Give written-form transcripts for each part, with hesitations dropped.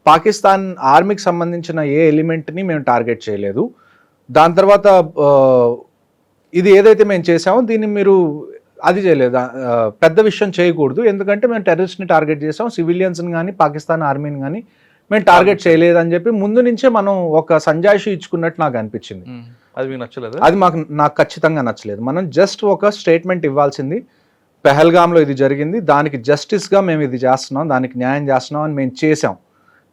పాకిస్తాన్ ఆర్మీకి సంబంధించిన ఏ ఎలిమెంట్ని మేము టార్గెట్ చేయలేదు. దాని తర్వాత ఇది ఏదైతే మేము చేసామో దీన్ని మీరు అది చేయలేదు, పెద్ద విషయం చేయకూడదు, ఎందుకంటే మేము టెర్రరిస్ట్ని టార్గెట్ చేసాం, సివిలియన్స్ని కానీ పాకిస్తాన్ ఆర్మీని కానీ మేము టార్గెట్ చేయలేదు అని చెప్పి ముందు నుంచే మనం ఒక సంజాయిషి ఇచ్చుకున్నట్టు నాకు అనిపించింది. అది మీకు నచ్చలేదు? అది నాకు ఖచ్చితంగా నచ్చలేదు. మనం జస్ట్ ఒక స్టేట్మెంట్ ఇవ్వాల్సింది, పెహల్గామ్లో ఇది జరిగింది, దానికి జస్టిస్గా మేము ఇది చేస్తున్నాం, దానికి న్యాయం చేస్తున్నాం అని మేము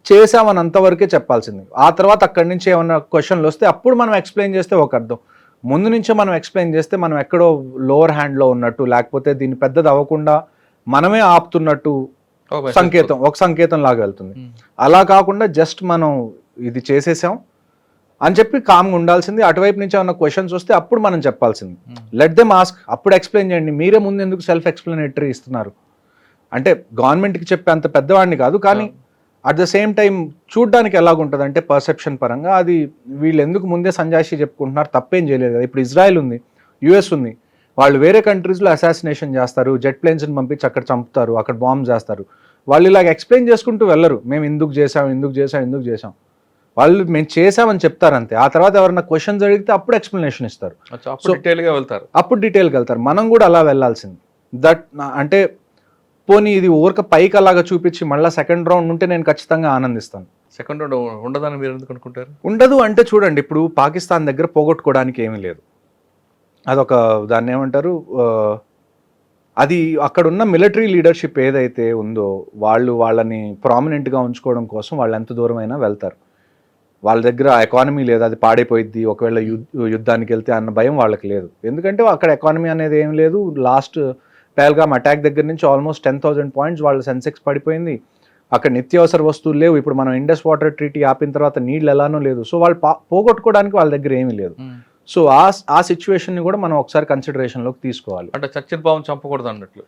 చేసామని అంతవరకే చెప్పాల్సింది. ఆ తర్వాత అక్కడి నుంచి ఏమన్నా క్వశ్చన్లు వస్తే అప్పుడు మనం ఎక్స్ప్లెయిన్ చేస్తే ఒక అర్థం. ముందు నుంచే మనం ఎక్స్ప్లెయిన్ చేస్తే మనం ఎక్కడో లోవర్ హ్యాండ్లో ఉన్నట్టు, లేకపోతే దీన్ని పెద్దది అవ్వకుండా మనమే ఆపుతున్నట్టు ఒక సంకేతం లాగా వెళ్తుంది. అలా కాకుండా జస్ట్ మనం ఇది చేసేసాం అని చెప్పి కామ్గా ఉండాల్సింది. అటువైపు నుంచి ఏమన్నా క్వశ్చన్స్ వస్తే అప్పుడు మనం చెప్పాల్సింది. లెట్ దెమ్ ఆస్క్, అప్పుడు ఎక్స్ప్లెయిన్ చేయండి. మీరే ముందు ఎందుకు సెల్ఫ్ ఎక్స్ప్లెనేటరీ ఇస్తున్నారు? అంటే గవర్నమెంట్కి చెప్పే అంత పెద్దవాడిని కాదు, కానీ అట్ ద సేమ్ టైం చూడ్డానికి ఎలాగుంటుంది అంటే పర్సెప్షన్ పరంగా అది వీళ్ళు ఎందుకు ముందే సంజాయిషి చెప్పుకుంటున్నారు, తప్పేం చేయలేదు కదా. ఇప్పుడు ఇజ్రాయెల్ ఉంది, యుఎస్ ఉంది, వాళ్ళు వేరే కంట్రీస్లో అసాసినేషన్ చేస్తారు, జెట్ ప్లేన్స్ని పంపించి అక్కడ చంపుతారు, అక్కడ బాంబ్ చేస్తారు. వాళ్ళు ఇలాగ ఎక్స్ప్లెయిన్ చేసుకుంటూ వెళ్ళరు, మేము ఎందుకు చేసాం. వాళ్ళు మేము చేసామని చెప్తారు అంతే. ఆ తర్వాత ఎవరైనా క్వశ్చన్స్ అడిగితే అప్పుడు ఎక్స్ప్లెనేషన్ ఇస్తారు, అప్పుడు డీటెయిల్గా వెళ్తారు. మనం కూడా అలా వెళ్ళాల్సింది. అంటే పోనీ ఇది ఊరక పైకి అలాగా చూపించి మళ్ళీ సెకండ్ రౌండ్ ఉంటే నేను ఖచ్చితంగా ఆనందిస్తాను. సెకండ్ రౌండ్ ఉండదని మీరు ఎందుకు అనుకుంటారు? ఉండదు అంటే చూడండి, ఇప్పుడు పాకిస్తాన్ దగ్గర పోగొట్టుకోవడానికి ఏమీ లేదు. అదొక దాన్ని ఏమంటారు, అది అక్కడున్న మిలిటరీ లీడర్షిప్ ఏదైతే ఉందో వాళ్ళని ప్రామినెంట్గా ఉంచుకోవడం కోసం వాళ్ళు ఎంత దూరమైనా వెళ్తారు. వాళ్ళ దగ్గర ఎకానమీ లేదు, అది పాడైపోయిద్ది ఒకవేళ యుద్ధానికి వెళ్తే అన్న భయం వాళ్ళకి లేదు. ఎందుకంటే అక్కడ ఎకానమీ అనేది ఏం లేదు. లాస్ట్ పెహల్గామ్ అటాక్ దగ్గర నుంచి ఆల్మోస్ట్ 10,000 పాయింట్స్ వాళ్ళ సెన్సెక్స్ పడిపోయింది. అక్కడ నిత్యావసర వస్తువులు లేవు. ఇప్పుడు మనం ఇండస్ వాటర్ ట్రీటీ ఆపిన తర్వాత నీళ్ళు ఎలానో లేదు. సో వాళ్ళు పోగొట్టుకోవడానికి వాళ్ళ దగ్గర ఏమీ లేదు. సో ఆ సిచ్యువేషన్ని కూడా మనం ఒకసారి కన్సిడరేషన్లోకి తీసుకోవాలి. అంటే చచ్చిన పావును చంపకూడదు అన్నట్లు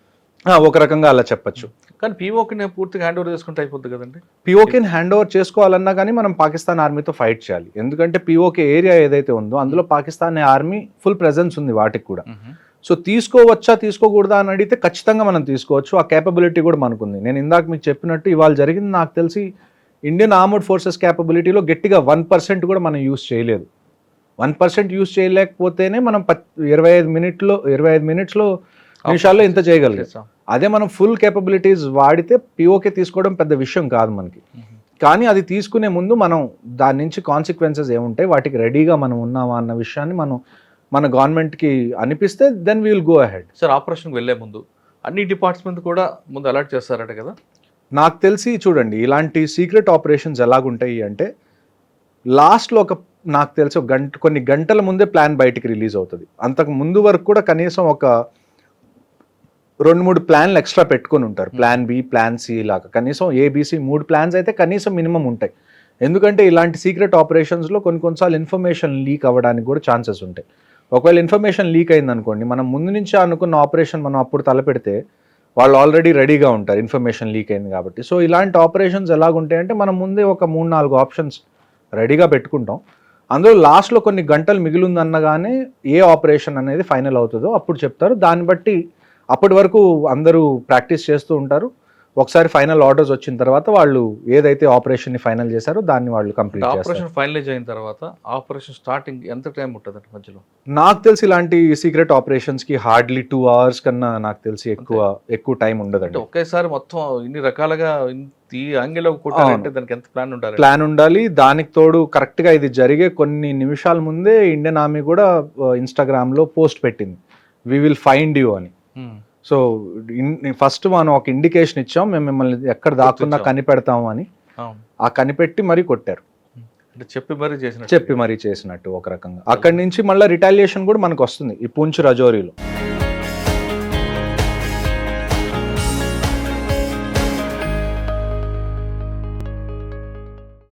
ఒక రకంగా అలా చెప్పచ్చు. కానీ పీఓకేని పూర్తిగా హ్యాండ్ ఓవర్ చేసుకుంటే అయిపోద్ది కదండి. పీఓకేని హ్యాండ్ ఓవర్ చేసుకోవాలన్నా కానీ మనం పాకిస్తాన్ ఆర్మీతో ఫైట్ చేయాలి. ఎందుకంటే పీఓకే ఏరియా ఏదైతే ఉందో అందులో పాకిస్తాన్ ఆర్మీ ఫుల్ ప్రెజెన్స్ ఉంది వాటికి కూడా. సో తీసుకోవచ్చా తీసుకోకూడదా అని అడిగితే ఖచ్చితంగా మనం తీసుకోవచ్చు. ఆ కేపబిలిటీ కూడా మనకుంది. నేను ఇందాక మీకు చెప్పినట్టు ఇవాళ జరిగింది నాకు తెలిసి ఇండియన్ ఆర్మర్డ్ ఫోర్సెస్ కేపబిలిటీలో గట్టిగా 1% కూడా మనం యూస్ చేయలేదు. 1% యూస్ చేయలేకపోతేనే మనం 25 నిమిషాల్లో ఇంత చేయగలిగాం. అదే మనం ఫుల్ కేపబిలిటీస్ వాడితే పీఓకే తీసుకోవడం పెద్ద విషయం కాదు మనకి. కానీ అది తీసుకునే ముందు మనం దాని నుంచి కాన్సిక్వెన్సెస్ ఏముంటాయి, వాటికి రెడీగా మనం ఉన్నామా అన్న విషయాన్ని మన గవర్నమెంట్కి అనిపిస్తే then we will go ahead. Sir, ఆపరేషన్కి వెళ్ళే ముందు అన్ని డిపార్ట్మెంట్ కూడా ముందు అలర్ట్ చేస్తారట కదా? నాకు తెలిసి చూడండి, ఇలాంటి సీక్రెట్ ఆపరేషన్స్ ఎలాగుంటాయి అంటే లాస్ట్లో నాకు తెలిసి కొన్ని గంటల ముందే ప్లాన్ బయటికి రిలీజ్ అవుతుంది. అంతకు ముందు వరకు కూడా కనీసం ఒక 2-3 ప్లాన్లు ఎక్స్ట్రా పెట్టుకొని ఉంటారు. ప్లాన్ బి, ప్లాన్ సి లాగా కనీసం ఏబిసి 3 ప్లాన్స్ అయితే కనీసం మినిమం ఉంటాయి. ఎందుకంటే ఇలాంటి సీక్రెట్ ఆపరేషన్స్లో కొన్నిసార్లు ఇన్ఫర్మేషన్ లీక్ అవ్వడానికి కూడా ఛాన్సెస్ ఉంటాయి. ఒకవేళ ఇన్ఫర్మేషన్ లీక్ అయింది అనుకోండి, మనం ముందు నుంచే అనుకున్న ఆపరేషన్ మనం అప్పుడు తలపెడితే వాళ్ళు ఆల్రెడీ రెడీగా ఉంటారు, ఇన్ఫర్మేషన్ లీక్ అయింది కాబట్టి. సో ఇలాంటి ఆపరేషన్స్ ఎలాగుంటాయంటే మనం ముందే ఒక 3-4 ఆప్షన్స్ రెడీగా పెట్టుకుంటాం. అందులో లాస్ట్లో కొన్ని గంటలు మిగిలిందన్నగానే ఏ ఆపరేషన్ అనేది ఫైనల్ అవుతుందో అప్పుడు చెప్తారు. దాన్ని బట్టి అప్పటి వరకు అందరూ ప్రాక్టీస్ చేస్తూ ఉంటారు. ఒకసారి ఫైనల్ ఆర్డర్స్ వచ్చిన తర్వాత వాళ్ళు ఏదైతే ఆపరేషన్ని ఫైనల్ చేశారో దాన్ని వాళ్ళు కంప్లీట్ చేస్తారు. ఆపరేషన్ ఫైనలైజ్ అయిన తర్వాత ఆపరేషన్ స్టార్టింగ్ ఎంత టైం ఉంటుంది మధ్యలో? నాకు తెలిసి ఇలాంటి సీక్రెట్ ఆపరేషన్స్కి హార్డ్లీ 2 hours కన్నా నాకు తెలిసి ఎక్కువ టైం ఉండదండి. ఒకేసారి మొత్తం ఇన్ని రకాలుగా ఈ యాంగిల్లో కొట్టాలంటే దానికి ఎంత ప్లాన్ ఉండాలి. దానికి తోడు కరెక్ట్గా ఇది జరిగే కొన్ని నిమిషాల ముందే ఇండియన్ ఆర్మీ కూడా ఇన్స్టాగ్రామ్లో పోస్ట్ పెట్టింది, వి విల్ ఫైండ్ యూ అని. సో ఫస్ట్ మనం ఒక ఇండికేషన్ ఇచ్చాం, మేము మిమ్మల్ని ఎక్కడ దాక్కున్నా కనిపెడతాము అని. ఆ కనిపెట్టి మరీ కొట్టారు, చెప్పి మరీ చేసినట్టు ఒక రకంగా. అక్కడి నుంచి మళ్ళీ రిటాలియేషన్ కూడా మనకు వస్తుంది ఈ పూంచ్ రజౌరీలో.